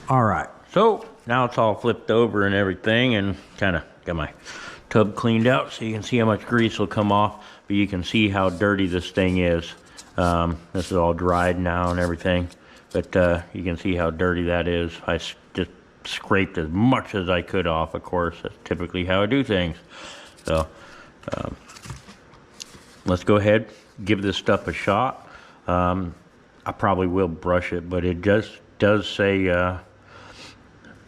All right, so now it's all flipped over and everything, and kind of got my tub cleaned out so you can see how much grease will come off, but you can see how dirty this thing is. This is all dried now and everything, but you can see how dirty that is. I just scraped as much as I could off, of course. That's typically how I do things. So let's go ahead, give this stuff a shot. I probably will brush it, but it just does say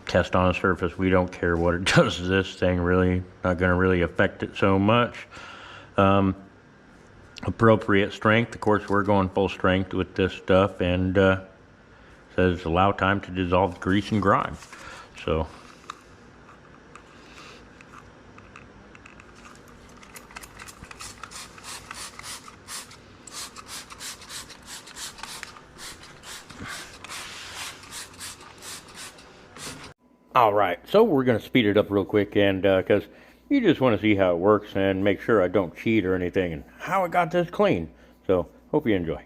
test on a surface. We don't care what it does to this thing, really. Not going to really affect it so much. Appropriate strength. Of course, we're going full strength with this stuff, and says allow time to dissolve grease and grime. So all right, so we're going to speed it up real quick, and because you just want to see how it works and make sure I don't cheat or anything and how I got this clean. So hope you enjoy.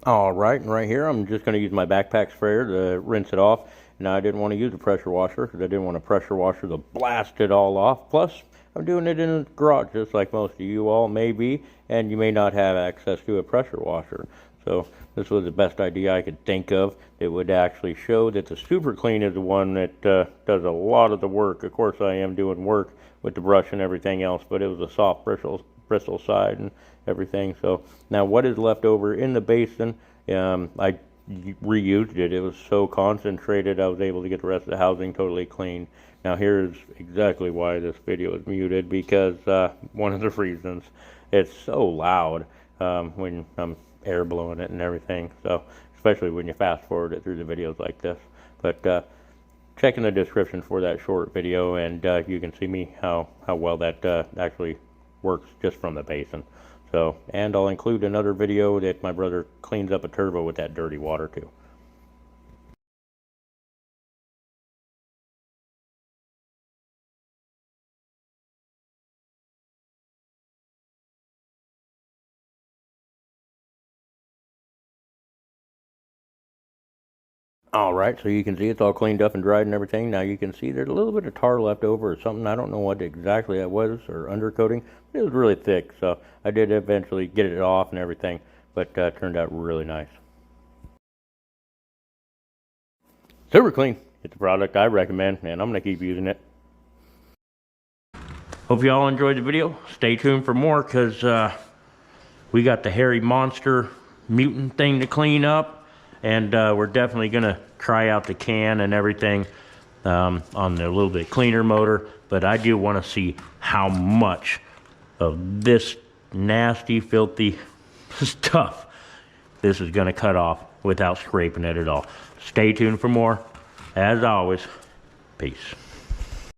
All right, and right here I'm just going to use my backpack sprayer to rinse it off. Now I didn't want to use a pressure washer because I didn't want a pressure washer to blast it all off. Plus, I'm doing it in a garage just like most of you all may be, and you may not have access to a pressure washer. So this was the best idea I could think of. It would actually show that the Super Clean is the one that does a lot of the work. Of course, I am doing work with the brush and everything else, but it was a soft bristle side and everything. So now what is left over in the basin, I reused it. It was so concentrated I was able to get the rest of the housing totally clean. Now here's exactly why this video is muted, because one of the reasons, it's so loud. when I'm air blowing it and everything. So especially when you fast forward it through the videos like this. But check in the description for that short video, and you can see me how well that actually works just from the basin. So, and I'll include another video that my brother cleans up a turbo with that dirty water too. Alright, so you can see it's all cleaned up and dried and everything. Now you can see there's a little bit of tar left over or something. I don't know what exactly that was, or undercoating. It was really thick, so I did eventually get it off and everything, but turned out really nice. Super clean. It's a product I recommend, and I'm going to keep using it. Hope you all enjoyed the video. Stay tuned for more, because we got the hairy monster mutant thing to clean up. And we're definitely going to try out the can and everything on the little bit cleaner motor. But I do want to see how much of this nasty, filthy stuff this is going to cut off without scraping it at all. Stay tuned for more. As always, peace.